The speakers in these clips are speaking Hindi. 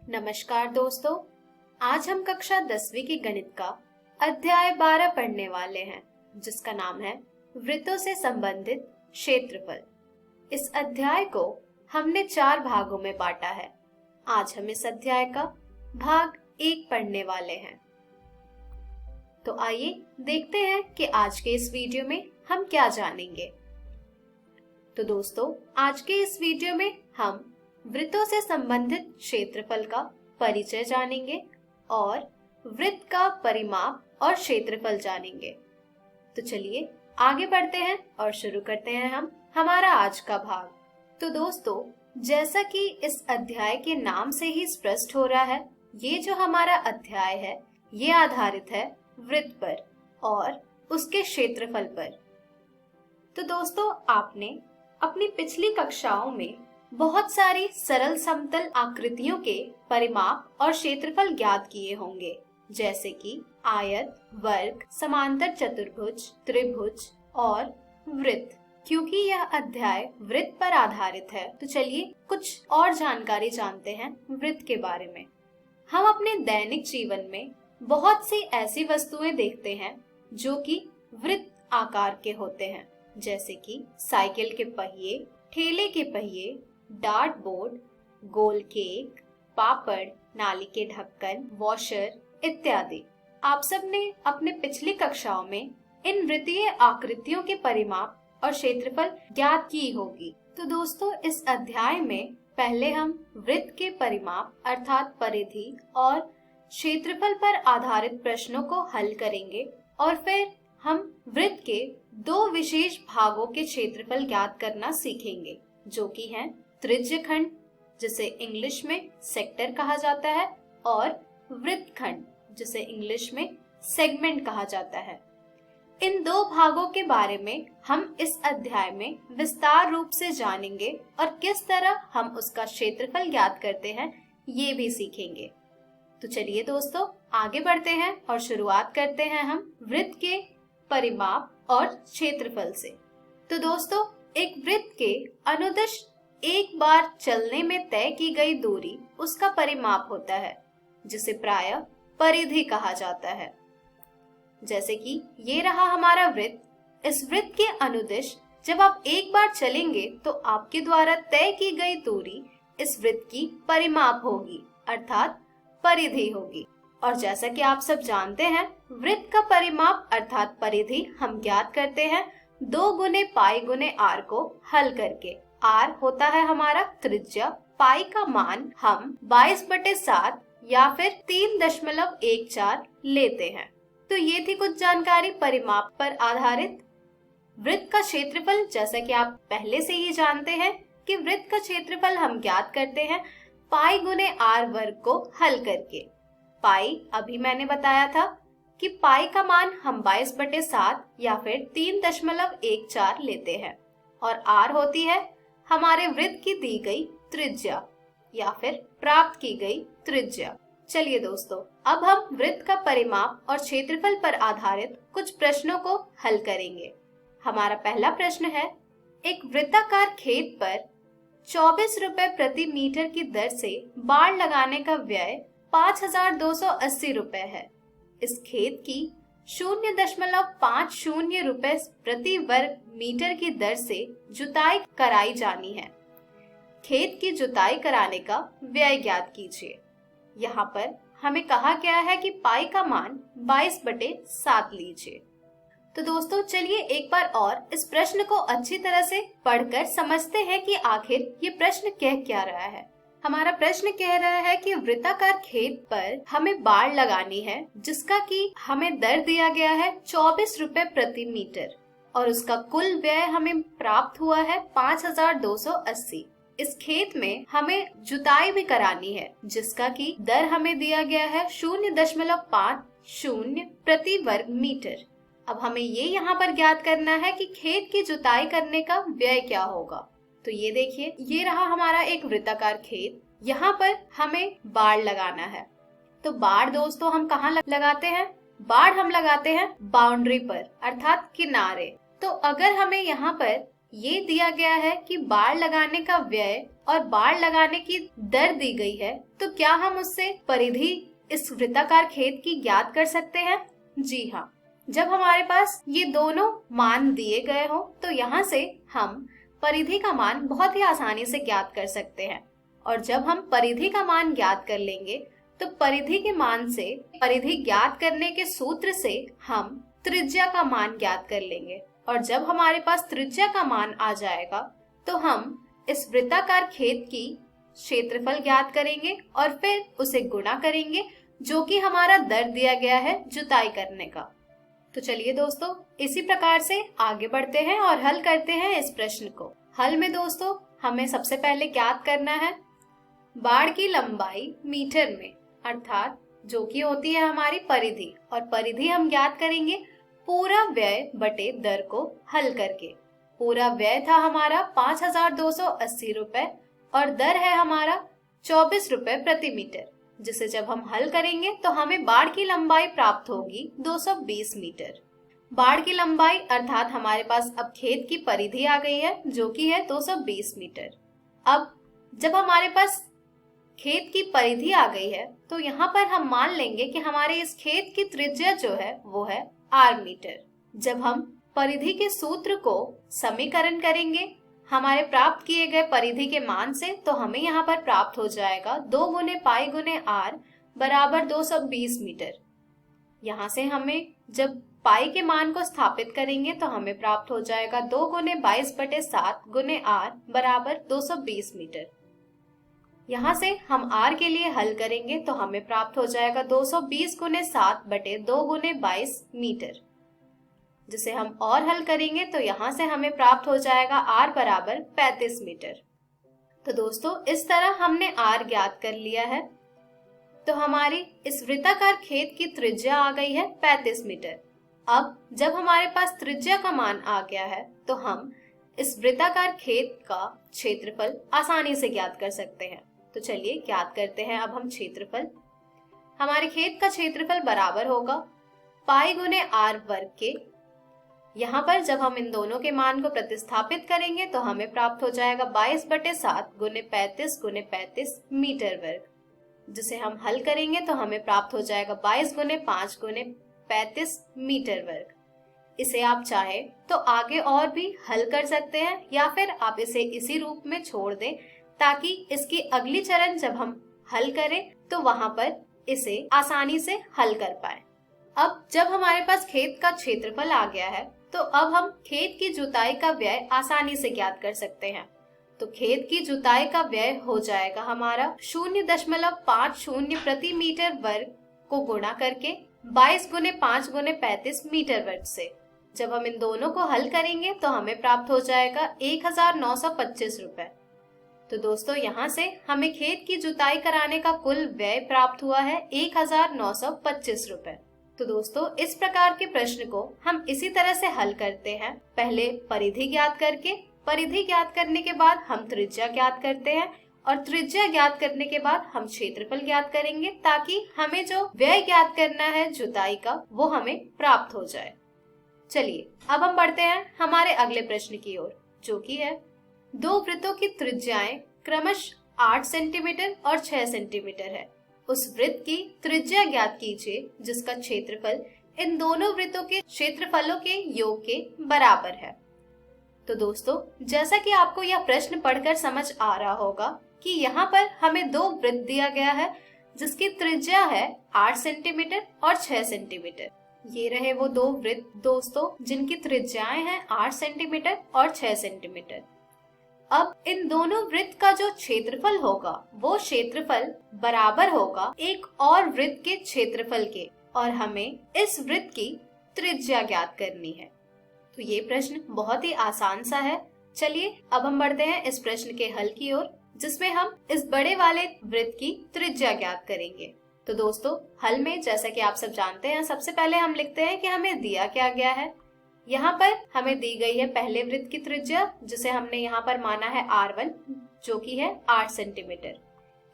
नमस्कार दोस्तों, आज हम कक्षा 10वीं की गणित का अध्याय 12 पढ़ने वाले हैं, जिसका नाम है वृत्तों से संबंधित क्षेत्रफल। इस अध्याय को हमने 4 भागों में बांटा है। आज हम इस अध्याय का भाग 1 पढ़ने वाले हैं। तो आइए देखते हैं कि आज के इस वीडियो में हम क्या जानेंगे। तो दोस्तों, आज के इस वीडियो में हम वृत्तों से संबंधित क्षेत्रफल का परिचय जानेंगे और वृत्त का परिमाप और क्षेत्रफल जानेंगे। तो चलिए आगे बढ़ते हैं और शुरू करते हैं हम हमारा आज का भाग। तो दोस्तों, जैसा कि इस अध्याय के नाम से ही स्पष्ट हो रहा है, ये जो हमारा अध्याय है ये आधारित है वृत्त पर और उसके क्षेत्रफल पर। तो दोस्तों, आपने अपनी पिछली कक्षाओं में बहुत सारी सरल समतल आकृतियों के परिमाप और क्षेत्रफल ज्ञात किए होंगे, जैसे कि आयत, वर्ग, समांतर चतुर्भुज, त्रिभुज और वृत्त। क्योंकि यह अध्याय वृत्त पर आधारित है, तो चलिए कुछ और जानकारी जानते हैं वृत्त के बारे में। हम अपने दैनिक जीवन में बहुत सी ऐसी वस्तुएं देखते हैं जो कि वृत्त आकार के होते हैं, जैसे कि साइकिल के पहिए, ठेले के पहिए, डार्ट बोर्ड, गोल केक, पापड़, नाली के ढक्कन, वॉशर इत्यादि। आप सब ने अपने पिछली कक्षाओं में इन वृत्तीय आकृतियों के परिमाप और क्षेत्रफल ज्ञात की होगी। तो दोस्तों, इस अध्याय में पहले हम वृत्त के परिमाप अर्थात परिधि और क्षेत्रफल पर आधारित प्रश्नों को हल करेंगे और फिर हम वृत्त के 2 विशेष भागों के क्षेत्रफल ज्ञात करना सीखेंगे, जो कि हैं त्रिज्यखंड, जिसे इंग्लिश में सेक्टर कहा जाता है, और वृत्तखंड, जिसे इंग्लिश में सेगमेंट कहा जाता है। इन 2 भागों के बारे में हम इस अध्याय में विस्तार रूप से जानेंगे और किस तरह हम उसका क्षेत्रफल ज्ञात करते हैं ये भी सीखेंगे। तो चलिए दोस्तों, आगे बढ़ते हैं और शुरुआत करते हैं हम वृत्त के परिमाप और क्षेत्रफल से। तो दोस्तों, एक वृत्त के अनुदिश एक बार चलने में तय की गई दूरी उसका परिमाप होता है, जिसे प्रायः परिधि कहा जाता है। जैसे कि ये रहा हमारा वृत्त। इस वृत्त के अनुदिश जब आप एक बार चलेंगे तो आपके द्वारा तय की गई दूरी इस वृत्त की परिमाप होगी, अर्थात परिधि होगी। और जैसा कि आप सब जानते हैं, वृत्त का परिमाप अर्थात परिधि हम ज्ञात करते हैं 2 गुने पाई गुने आर को हल करके। आर होता है हमारा त्रिज्या, पाई का मान हम 22/7 या फिर 3.14 लेते हैं। तो ये थी कुछ जानकारी परिमाप पर आधारित। वृत्त का क्षेत्रफल, जैसा कि आप पहले से ही जानते हैं कि वृत्त का क्षेत्रफल हम ज्ञात करते हैं पाई गुने आर वर्ग को हल करके। पाई अभी मैंने बताया था कि पाई का मान हम 22/7 या फिर 3.14 लेते हैं, और आर होती है हमारे वृत्त की दी गई त्रिज्या या फिर प्राप्त की गई त्रिज्या। चलिए दोस्तों, अब हम वृत्त का परिमाप और क्षेत्रफल पर आधारित कुछ प्रश्नों को हल करेंगे। हमारा पहला प्रश्न है, एक वृत्ताकार खेत पर 24 रुपए प्रति मीटर की दर से बाड़ लगाने का व्यय 5280 रुपए है। इस खेत की 0.50 रुपए प्रति वर्ग मीटर की दर से जुताई कराई जानी है। खेत की जुताई कराने का व्यय ज्ञात कीजिए। यहाँ पर हमें कहा गया है कि पाई का मान 22/7 लीजिए। तो दोस्तों, चलिए एक बार और इस प्रश्न को अच्छी तरह से पढ़कर समझते हैं कि आखिर ये प्रश्न कह क्या रहा है। हमारा प्रश्न कह रहा है कि वृत्ताकार खेत पर हमें बाड़ लगानी है, जिसका कि हमें दर दिया गया है 24 रुपए प्रति मीटर, और उसका कुल व्यय हमें प्राप्त हुआ है 5280। इस खेत में हमें जुताई भी करानी है, जिसका कि दर हमें दिया गया है 0.50 प्रति वर्ग मीटर। अब हमें ये यहाँ पर ज्ञात करना है कि खेत की जुताई करने का व्यय क्या होगा। तो ये देखिए, ये रहा हमारा एक वृत्ताकार खेत। यहाँ पर हमें बाड़ लगाना है। तो बाड़ दोस्तों हम कहाँ लगाते हैं? बाड़ हम लगाते हैं बाउंड्री पर, अर्थात किनारे। तो अगर हमें यहाँ पर ये दिया गया है कि बाड़ लगाने का व्यय और बाड़ लगाने की दर दी गई है, तो क्या हम उससे परिधि इस वृत्ताकार खेत की ज्ञात कर सकते हैं? जी हाँ, जब हमारे पास ये दोनों मान दिए गए हो तो यहाँ से हम परिधि का मान बहुत ही आसानी से ज्ञात कर सकते हैं। और जब हम परिधि का मान ज्ञात कर लेंगे तो परिधि के मान से, परिधि ज्ञात करने के सूत्र से हम त्रिज्या का मान ज्ञात कर लेंगे। और जब हमारे पास त्रिज्या का मान आ जाएगा तो हम इस वृत्ताकार खेत की क्षेत्रफल ज्ञात करेंगे और फिर उसे गुणा करेंगे, जो कि हमारा दर दिया गया है जुताई करने का। तो चलिए दोस्तों, इसी प्रकार से आगे बढ़ते हैं और हल करते हैं इस प्रश्न को। हल में दोस्तों हमें सबसे पहले ज्ञात करना है बाड़ की लंबाई मीटर में, अर्थात जो कि होती है हमारी परिधि, और परिधि हम ज्ञात करेंगे पूरा व्यय बटे दर को हल करके। पूरा व्यय था हमारा 5280 रुपए और दर है हमारा 24 रुपए प्रति मीटर, जिसे जब हम हल करेंगे तो हमें बाड़ की लंबाई प्राप्त होगी 220 मीटर। बाड़ की लंबाई अर्थात हमारे पास अब खेत की परिधि आ गई है जो कि है 220 मीटर। अब जब हमारे पास खेत की परिधि आ गई है तो यहाँ पर हम मान लेंगे कि हमारे इस खेत की त्रिज्या जो है वो है r मीटर। जब हम परिधि के सूत्र को समीकरण करेंगे हमारे प्राप्त किए गए परिधि के मान से, तो हमें यहाँ पर प्राप्त हो जाएगा 2 गुने पाई गुने r बराबर 220 मीटर। यहाँ से हमें जब पाई के मान को स्थापित करेंगे तो हमें प्राप्त हो जाएगा 2 गुने 22/7 गुने r बराबर 220 मीटर। यहाँ से हम r के लिए हल करेंगे तो हमें प्राप्त हो जाएगा 220 गुने 7 बटे 2 गुने 22 मीटर, जिसे हम और हल करेंगे तो यहाँ से हमें प्राप्त हो जाएगा r बराबर 35 मीटर। तो दोस्तों इस तरह हमने r ज्ञात कर लिया है। तो हमारी इस वृत्ताकार खेत की त्रिज्या आ गई है 35 मीटर। अब जब हमारे पास त्रिज्या का मान आ गया है तो हम इस वृत्ताकार खेत का क्षेत्रफल आसानी से ज्ञात कर सकते हैं। तो चलिए ज्ञात करते हैं अब हम क्षेत्रफल। हमारे खेत का क्षेत्रफल बराबर होगा पाई गुने r वर्ग के। यहाँ पर जब हम इन दोनों के मान को प्रतिस्थापित करेंगे तो हमें प्राप्त हो जाएगा 22/7 गुने 35 गुने 35 मीटर वर्ग, जिसे हम हल करेंगे तो हमें प्राप्त हो जाएगा 22 गुने 5 गुने 35 मीटर वर्ग। इसे आप चाहे तो आगे और भी हल कर सकते हैं या फिर आप इसे इसी रूप में छोड़ दें, ताकि इसकी अगली चरण जब हम हल करें तो वहां पर इसे आसानी से हल कर पाए। अब जब हमारे पास खेत का क्षेत्रफल आ गया है तो अब हम खेत की जुताई का व्यय आसानी से ज्ञात कर सकते हैं। तो खेत की जुताई का व्यय हो जाएगा हमारा 0.50 प्रति मीटर वर्ग को गुणा करके 22 गुने 5 गुने 35 मीटर वर्ग से। जब हम इन दोनों को हल करेंगे तो हमें प्राप्त हो जाएगा 1925 रुपए। तो दोस्तों यहाँ से हमें खेत की जुताई कराने का कुल व्यय प्राप्त हुआ है 1925 रुपए। तो दोस्तों इस प्रकार के प्रश्न को हम इसी तरह से हल करते हैं। पहले परिधि ज्ञात करके, परिधि ज्ञात करने के बाद हम त्रिज्या ज्ञात करते हैं और त्रिज्या ज्ञात करने के बाद हम क्षेत्रफल ज्ञात करेंगे, ताकि हमें जो व्यय ज्ञात करना है जुताई का वो हमें प्राप्त हो जाए। चलिए अब हम बढ़ते हैं हमारे अगले प्रश्न की ओर, जो कि है 2 वृत्तों की त्रिज्याएं क्रमशः 8 सेंटीमीटर और 6 सेंटीमीटर है। उस वृत्त की त्रिज्या ज्ञात कीजिए जिसका क्षेत्रफल इन दोनों वृत्तों के क्षेत्रफलों के योग के बराबर है। तो दोस्तों जैसा कि आपको यह प्रश्न पढ़कर समझ आ रहा होगा कि यहाँ पर हमें 2 वृत्त दिया गया है जिसकी त्रिज्या है 8 सेंटीमीटर और 6 सेंटीमीटर। ये रहे वो 2 वृत्त दोस्तों जिनकी त्रिज्याएं हैं 8 सेंटीमीटर और 6 सेंटीमीटर। अब इन दोनों वृत्त का जो क्षेत्रफल होगा वो क्षेत्रफल बराबर होगा एक और वृत्त के क्षेत्रफल के, और हमें इस वृत्त की त्रिज्या ज्ञात करनी है। तो ये प्रश्न बहुत ही आसान सा है। चलिए अब हम बढ़ते हैं इस प्रश्न के हल की ओर, जिसमें हम इस बड़े वाले वृत्त की त्रिज्या ज्ञात करेंगे। तो दोस्तों हल में जैसा कि आप सब जानते हैं, सबसे पहले हम लिखते हैं कि हमें दिया क्या गया है। यहाँ पर हमें दी गई है पहले वृत्त की त्रिज्या, जिसे हमने यहाँ पर माना है R1 जो कि है 8 सेंटीमीटर।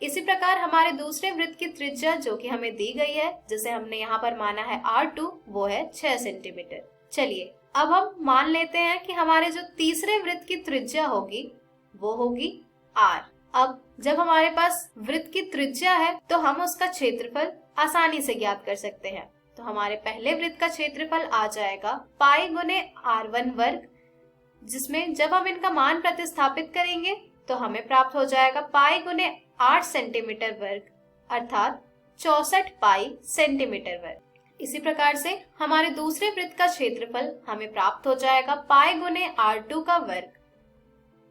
इसी प्रकार हमारे दूसरे वृत्त की त्रिज्या जो कि हमें दी गई है, जिसे हमने यहाँ पर माना है R2, वो है 6 सेंटीमीटर। चलिए अब हम मान लेते हैं कि हमारे जो तीसरे वृत्त की त्रिज्या होगी वो होगी r। अब जब हमारे पास वृत्त की त्रिज्या है तो हम उसका क्षेत्रफल आसानी से ज्ञात कर सकते हैं। तो हमारे पहले वृत्त का क्षेत्रफल आ जाएगा पाई गुने r1 वर्ग, जिसमें जब हम इनका मान प्रतिस्थापित करेंगे तो हमें प्राप्त हो जाएगा पाई गुने 8 सेंटीमीटर वर्ग, अर्थात 64 पाई सेंटीमीटर वर्ग। इसी प्रकार से हमारे दूसरे वृत्त का क्षेत्रफल हमें प्राप्त हो जाएगा पाई गुने r2 का वर्ग।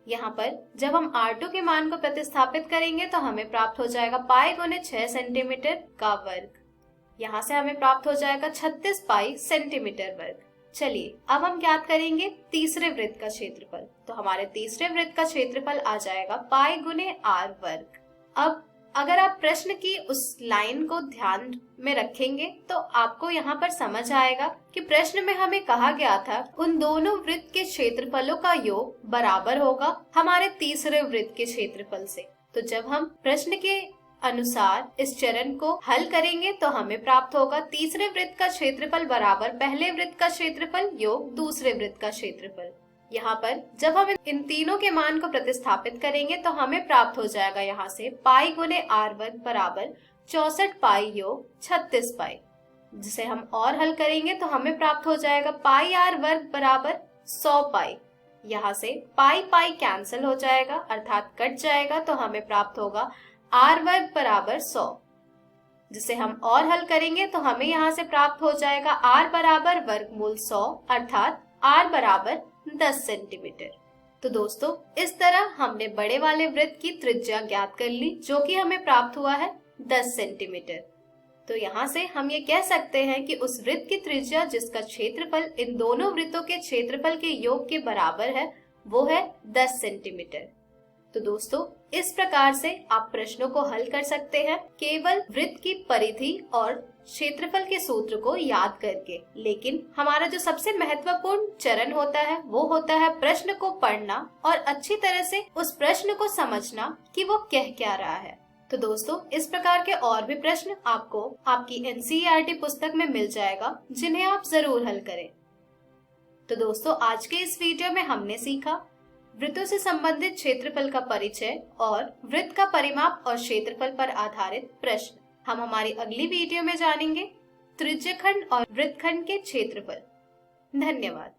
यहाँ पर जब हम r2 के मान को प्रतिस्थापित करेंगे तो हमें प्राप्त हो जाएगा पाई गुने 6 सेंटीमीटर का वर्ग। यहाँ से हमें प्राप्त हो जाएगा 36 पाई सेंटीमीटर वर्ग। चलिए अब हम ज्ञात करेंगे तीसरे वृत्त का क्षेत्रफल। तो हमारे तीसरे वृत्त का क्षेत्रफल आ जाएगा पाई गुने r वर्ग। अब अगर आप प्रश्न की उस लाइन को ध्यान में रखेंगे तो आपको यहाँ पर समझ आएगा कि प्रश्न में हमें कहा गया था उन दोनों वृत्त के क्षेत्रफलों का योग बराबर होगा हमारे तीसरे वृत्त के क्षेत्रफल से। तो जब हम प्रश्न के अनुसार इस चरण को हल करेंगे तो हमें प्राप्त होगा तीसरे वृत्त का क्षेत्रफल बराबर पहले वृत्त का क्षेत्रफल योग दूसरे वृत्त का क्षेत्रफल। यहाँ पर जब हम इन तीनों के मान को प्रतिस्थापित करेंगे तो हमें प्राप्त हो जाएगा यहाँ से पाई गुने r वर्ग बराबर 64 पाई योग 36 पाई, जिसे हम और हल करेंगे तो हमें प्राप्त हो जाएगा पाई r वर्ग बराबर 100 पाई। यहाँ से पाई पाई कैंसिल हो जाएगा अर्थात कट जाएगा, तो हमें प्राप्त होगा r वर्ग बराबर 100, जिसे हम और हल करेंगे तो हमें यहाँ से प्राप्त हो जाएगा r बराबर वर्गमूल 100 अर्थात r बराबर 10 सेंटीमीटर। तो दोस्तों इस तरह हमने बड़े वाले वृत्त की त्रिज्या ज्ञात कर ली जो कि हमें प्राप्त हुआ है 10 सेंटीमीटर। तो यहाँ से हम ये कह सकते हैं कि उस वृत्त की त्रिज्या जिसका क्षेत्रफल इन दोनों वृत्तों के क्षेत्रफल के योग के बराबर है वो है 10 सेंटीमीटर। तो दोस्तों इस प्रकार से आप प्रश्नों को हल कर सकते हैं केवल वृत्त की परिधि और क्षेत्रफल के सूत्र को याद करके। लेकिन हमारा जो सबसे महत्वपूर्ण चरण होता है वो होता है प्रश्न को पढ़ना और अच्छी तरह से उस प्रश्न को समझना कि वो कह क्या रहा है। तो दोस्तों इस प्रकार के और भी प्रश्न आपको आपकी NCERT पुस्तक में मिल जाएगा जिन्हें आप जरूर हल करें। तो दोस्तों आज के इस वीडियो में हमने सीखा वृत्तों से संबंधित क्षेत्रफल का परिचय और वृत्त का परिमाप और क्षेत्रफल पर आधारित प्रश्न। हम हमारी अगली वीडियो में जानेंगे त्रिज्यखंड और वृत्तखंड के क्षेत्रफल। धन्यवाद।